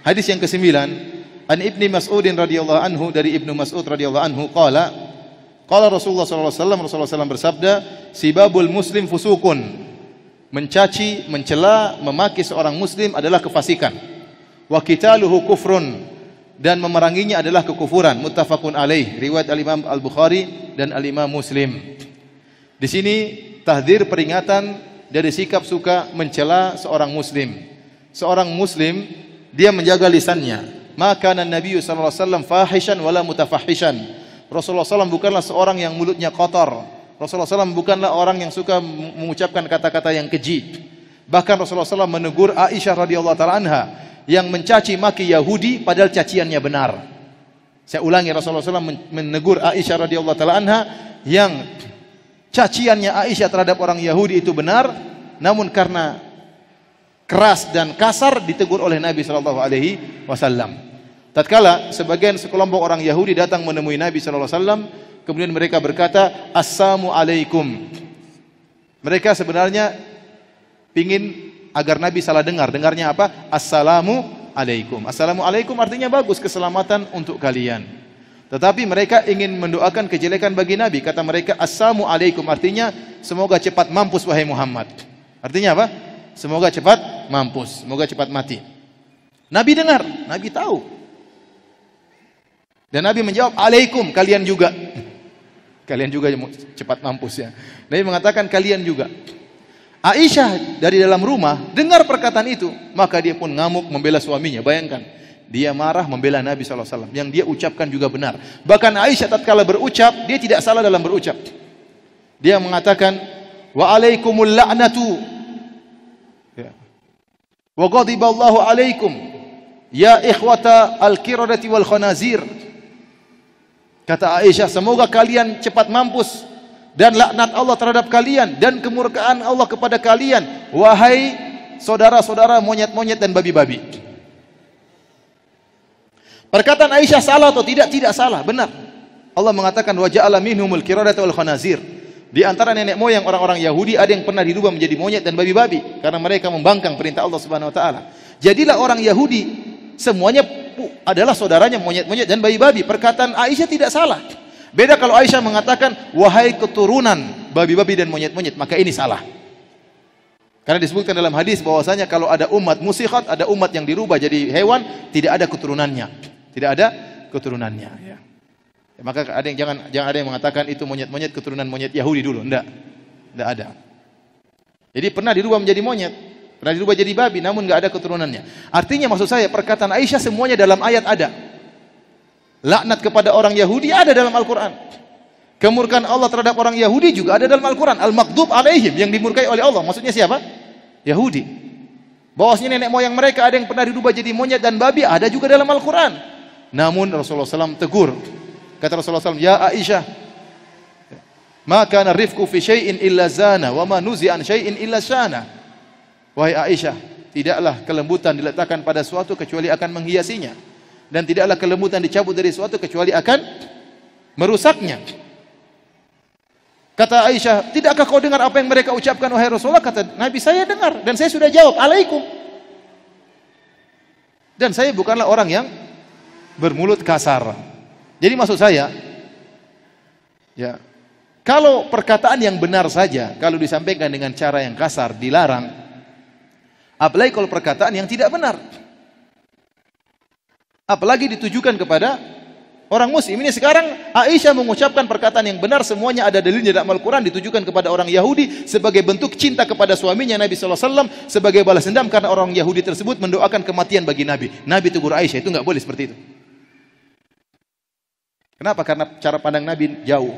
Hadis yang ke-9, an Ibnu Mas'ud radhiyallahu anhu, dari Ibnu Mas'ud radhiyallahu anhu qala Rasulullah sallallahu alaihi wasallam, Rasulullah SAW bersabda, sibabul muslim fusukun. Mencaci, mencela, memaki seorang muslim adalah kefasikan. Wa qitaluhu kufrun, dan memeranginya adalah kekufuran. Muttafaqun alaih, riwayat Al-Imam Al-Bukhari dan Al-Imam Muslim. Di sini tahdzir, peringatan dari sikap suka mencela seorang muslim. Seorang muslim dia menjaga lisannya. Maka Nabi sallallahu alaihi wasallam fahishan wala mutafahishan. Rasulullah SAW bukanlah seorang yang mulutnya kotor. Rasulullah SAW bukanlah orang yang suka mengucapkan kata-kata yang keji. Bahkan Rasulullah SAW menegur Aisyah radhiyallahu taala anha yang mencaci maki Yahudi padahal caciannya benar. Saya ulangi, Rasulullah SAW menegur Aisyah radhiyallahu taala anha yang caciannya Aisyah terhadap orang Yahudi itu benar, namun karena keras dan kasar ditegur oleh Nabi sallallahu alaihi wasallam. Tatkala sebagian sekelompok orang Yahudi datang menemui Nabi sallallahu alaihi wasallam, kemudian mereka berkata, "Assalamu alaikum." Mereka sebenarnya ingin agar Nabi salah dengar. Dengarnya apa? Assalamu alaikum. Assalamu alaikum artinya bagus, keselamatan untuk kalian. Tetapi mereka ingin mendoakan kejelekan bagi Nabi. Kata mereka, Assalamu alaikum artinya semoga cepat mampus wahai Muhammad. Artinya apa? Semoga cepat mampus, semoga cepat mati. Nabi dengar, Nabi tahu. Dan Nabi menjawab, alaikum, kalian juga. Kalian juga cepat mampus ya. Nabi mengatakan kalian juga. Aisyah dari dalam rumah dengar perkataan itu, maka dia pun ngamuk membela suaminya. Bayangkan, dia marah membela Nabi SAW. Yang dia ucapkan juga benar. Bahkan Aisyah tatkala berucap, dia tidak salah dalam berucap. Dia mengatakan, wa alaikumul la'natu. Wa ghadiballahu alaikum ya ikhwata al-qiradati wal khanazir. Kata Aisyah, semoga kalian cepat mampus dan laknat Allah terhadap kalian dan kemurkaan Allah kepada kalian, wahai saudara-saudara monyet-monyet dan babi-babi. Perkataan Aisyah salah atau tidak? Tidak salah, benar. Allah mengatakan wa ja'ala minhumul qiradata wal khanazir. Di antara nenek moyang orang-orang Yahudi ada yang pernah dirubah menjadi monyet dan babi-babi karena mereka membangkang perintah Allah Subhanahu wa taala. Jadilah orang Yahudi semuanya adalah saudaranya monyet-monyet dan babi-babi. Perkataan Aisyah tidak salah. Beda kalau Aisyah mengatakan wahai keturunan babi-babi dan monyet-monyet, maka ini salah. Karena disebutkan dalam hadis bahwasanya kalau ada umat musikhat, ada umat yang dirubah jadi hewan, tidak ada keturunannya. Tidak ada keturunannya ya. Ya, maka ada yang jangan ada yang mengatakan itu monyet-monyet keturunan monyet Yahudi dulu. Tidak ada. Jadi pernah dirubah menjadi monyet, pernah dirubah jadi babi, namun enggak ada keturunannya. Artinya maksud saya perkataan Aisyah semuanya dalam ayat ada. Laknat kepada orang Yahudi ada dalam Al-Quran. Kemurkaan Allah terhadap orang Yahudi juga ada dalam Al-Quran. Al-Maghdub alaihim, yang dimurkai oleh Allah. Maksudnya siapa? Yahudi. Bahwasanya nenek moyang mereka ada yang pernah dirubah jadi monyet dan babi, ada juga dalam Al-Quran. Namun Rasulullah SAW tegur. Kata Rasulullah SAW, ya Aisyah, ma kana rifqu fi syai'in illa zana, wa ma nuzi'an syai'in illa syana. Wahai Aisyah, tidaklah kelembutan diletakkan pada suatu kecuali akan menghiasinya, dan tidaklah kelembutan dicabut dari suatu kecuali akan merusaknya. Kata Aisyah, tidakkah kau dengar apa yang mereka ucapkan wahai Rasulullah? Kata Nabi, saya dengar dan saya sudah jawab, alaikum. Dan saya bukanlah orang yang bermulut kasar. Jadi maksud saya, ya, kalau perkataan yang benar saja, kalau disampaikan dengan cara yang kasar, dilarang. Apalagi kalau perkataan yang tidak benar. Apalagi ditujukan kepada orang muslim. Ini sekarang Aisyah mengucapkan perkataan yang benar, semuanya ada dalilnya dalam Al-Quran, ditujukan kepada orang Yahudi sebagai bentuk cinta kepada suaminya Nabi SAW, sebagai balas dendam karena orang Yahudi tersebut mendoakan kematian bagi Nabi. Nabi tegur Aisyah, itu nggak boleh seperti itu. Kenapa? Karena cara pandang Nabi jauh.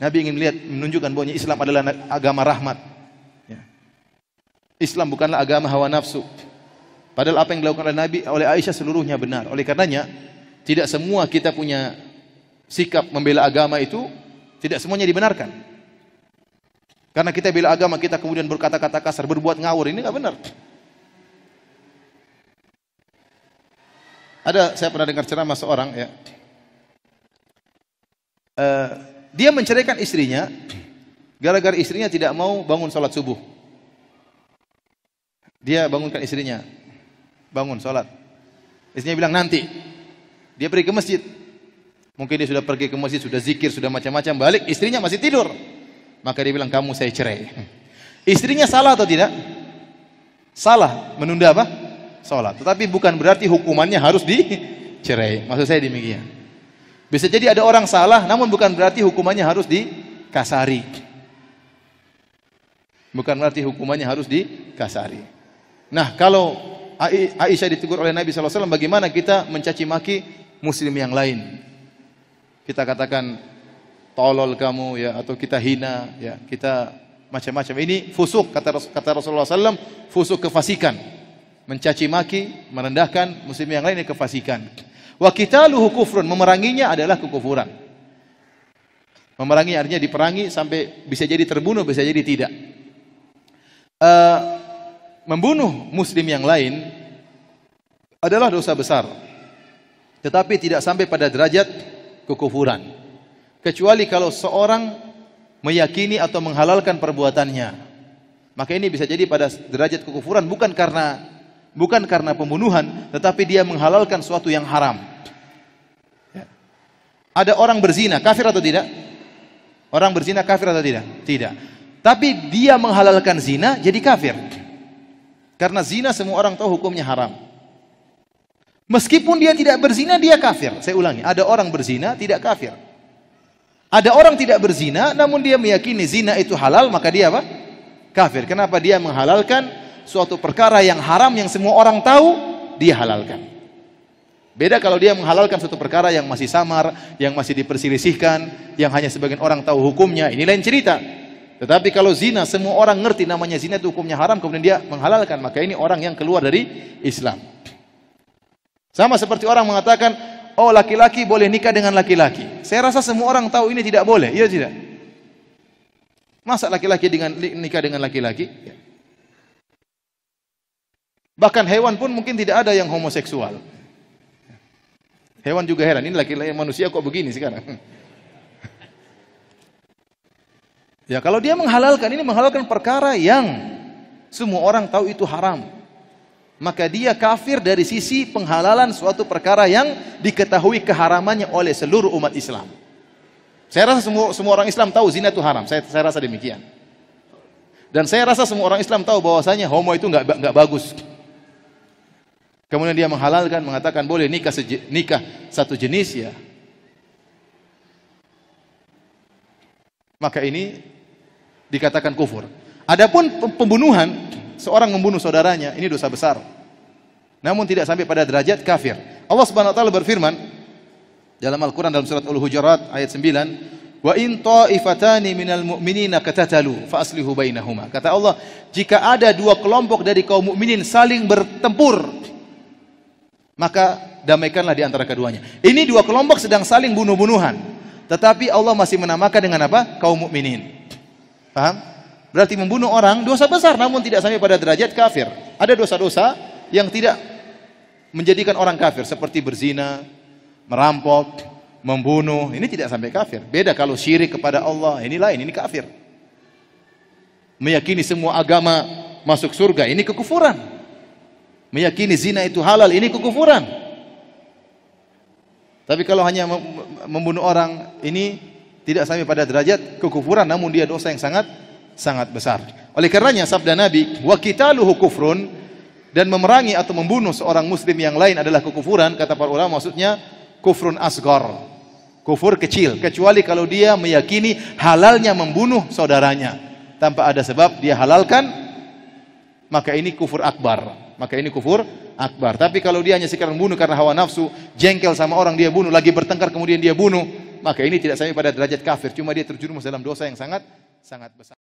Nabi ingin melihat, menunjukkan bahwa Islam adalah agama rahmat. Ya. Islam bukanlah agama hawa nafsu. Padahal apa yang dilakukan oleh Nabi, oleh Aisyah seluruhnya benar. Oleh karenanya, tidak semua kita punya sikap membela agama itu, tidak semuanya dibenarkan. Karena kita bela agama, kita kemudian berkata-kata kasar, berbuat ngawur, ini nggak benar. Saya pernah dengar ceramah seorang, ya. Dia menceraikan istrinya gara-gara istrinya tidak mau bangun sholat subuh. Dia bangunkan istrinya, bangun sholat. Istrinya bilang nanti. Dia pergi ke masjid. Mungkin dia sudah pergi ke masjid, sudah zikir, sudah macam-macam, balik istrinya masih tidur. Maka dia bilang, kamu saya cerai. Istrinya salah atau tidak? Salah, menunda apa? Salat. Tetapi bukan berarti hukumannya harus dicerai. Maksud saya demikian. Bisa jadi ada orang salah, namun bukan berarti hukumannya harus dikasari. Bukan berarti hukumannya harus dikasari. Nah, kalau Aisyah ditegur oleh Nabi SAW, bagaimana kita mencaci maki muslim yang lain? Kita katakan tolol kamu ya, atau kita hina ya, kita macam-macam. Ini fusuk, kata Rasulullah SAW, fusuk kefasikan. Mencaci maki, merendahkan muslim yang lain ini kefasikan. Wa qitaluhu kufrun, memeranginya adalah kekufuran. Memerangi artinya diperangi sampai bisa jadi terbunuh, bisa jadi tidak. Membunuh muslim yang lain adalah dosa besar, tetapi tidak sampai pada derajat kekufuran, kecuali kalau seorang meyakini atau menghalalkan perbuatannya, maka ini bisa jadi pada derajat kekufuran, bukan karena pembunuhan, tetapi dia menghalalkan suatu yang haram. Ada orang berzina, kafir atau tidak? Orang berzina kafir atau tidak? Tidak. Tapi dia menghalalkan zina, jadi kafir. Karena zina semua orang tahu hukumnya haram. Meskipun dia tidak berzina, dia kafir. Saya ulangi, ada orang berzina tidak kafir. Ada orang tidak berzina, namun dia meyakini zina itu halal, maka dia apa? Kafir. Kenapa? Dia menghalalkan suatu perkara yang haram yang semua orang tahu, dia halalkan. Beda kalau dia menghalalkan suatu perkara yang masih samar, yang masih diperselisihkan, yang hanya sebagian orang tahu hukumnya, ini lain cerita. Tetapi kalau zina, semua orang ngerti namanya zina itu hukumnya haram, kemudian dia menghalalkan, maka ini orang yang keluar dari Islam. Sama seperti orang mengatakan, oh laki-laki boleh nikah dengan laki-laki. Saya rasa semua orang tahu ini tidak boleh, iya tidak? Masa laki-laki nikah dengan laki-laki? Bahkan hewan pun mungkin tidak ada yang homoseksual. Hewan juga heran, ini laki-laki manusia kok begini sekarang? Ya kalau dia menghalalkan, ini menghalalkan perkara yang semua orang tahu itu haram, maka dia kafir dari sisi penghalalan suatu perkara yang diketahui keharamannya oleh seluruh umat Islam. Saya rasa semua orang Islam tahu zina itu haram. Saya rasa demikian. Dan saya rasa semua orang Islam tahu bahwasanya homo itu nggak bagus. Kemudian dia menghalalkan, mengatakan boleh nikah satu jenis ya. Maka ini dikatakan kufur. Adapun pembunuhan, seorang membunuh saudaranya, ini dosa besar. Namun tidak sampai pada derajat kafir. Allah Subhanahu wa taala berfirman dalam Al-Qur'an dalam surat Al-Hujurat ayat 9, "Wa in ta'ifatani minal mu'minina qatatalu fa aslihu bainahuma." Kata Allah, jika ada dua kelompok dari kaum mukminin saling bertempur, maka damaikanlah di antara keduanya. Ini dua kelompok sedang saling bunuh-bunuhan, tetapi Allah masih menamakan dengan apa? Kaum mukminin. Paham? Berarti membunuh orang dosa besar, namun tidak sampai pada derajat kafir. Ada dosa-dosa yang tidak menjadikan orang kafir, seperti berzina, merampok, membunuh. Ini tidak sampai kafir. Beda kalau syirik kepada Allah, ini lain, ini kafir. Meyakini semua agama masuk surga, ini kekufuran. Meyakini zina itu halal, ini kekufuran. Tapi kalau hanya membunuh orang, ini tidak sampai pada derajat kekufuran, namun dia dosa yang sangat besar. Oleh karenanya sabda Nabi, wa qitaluhu kufrun, dan memerangi atau membunuh seorang muslim yang lain adalah kekufuran. Kata para ulama, maksudnya kufrun asghar, kufur kecil, kecuali kalau dia meyakini halalnya membunuh saudaranya tanpa ada sebab dia halalkan, maka ini kufur akbar. Tapi kalau dia hanya sekedar membunuh karena hawa nafsu, jengkel sama orang dia bunuh, lagi bertengkar kemudian dia bunuh, maka ini tidak sampai pada derajat kafir, cuma dia terjerumus dalam dosa yang sangat besar.